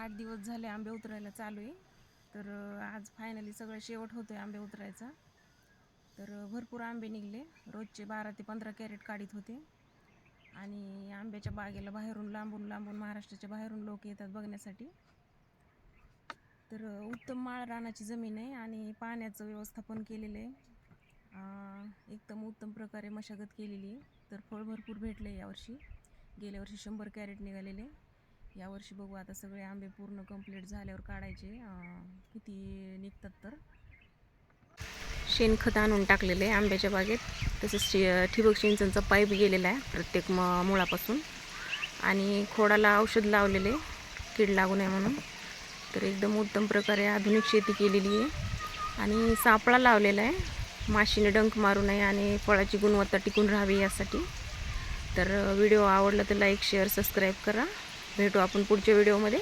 8 दिवस झाले आंबे उतरायला चालू आहे. तर आज फायनली सगळं शेवट होतोय आंबे उतरायचा. तर भरपूर आंबे निघले. रोजचे 12 ते 15 कॅरेट काढीत होते. आणि आंब्याच्या बागेला बाहेरून लांबून लांबून महाराष्ट्राच्या बाहेरून लोक येतात बघण्यासाठी. तर उत्तम माळ रानाची जमीन आहे आणि पाण्याचं व्यवस्थापन केलेलं आहे. एकदम उत्तम प्रकारे मशागत केलेली आहे. तर फळ भरपूर भेटले यावर्षी. गेल्या वर्षी 100 कॅरेट निघालेले. यावर्षी बघू आता सगळे आंबे पूर्ण कंप्लीट झाल्यावर काढायचे. किती निघतात तर. शेणखत आणून टाकलेले आहे आंब्याच्या बागेत. तसंच ठिबक सिंचनचा पाईप गेलेला आहे प्रत्येक मुळापासून. आणि खोडाला औषध लावलेले कीड लागू नये म्हणून. तर एकदम उत्तम प्रकारे आधुनिक शेती केलेली आहे. आणि सापळा लावलेला आहे माशीने डंक मारू नये आणि फळाची गुणवत्ता टिकून राहावी यासाठी. तर व्हिडिओ आवडला तर लाईक शेअर सबस्क्राईब करा. भेटू आपण पुढच्या व्हिडिओमध्ये.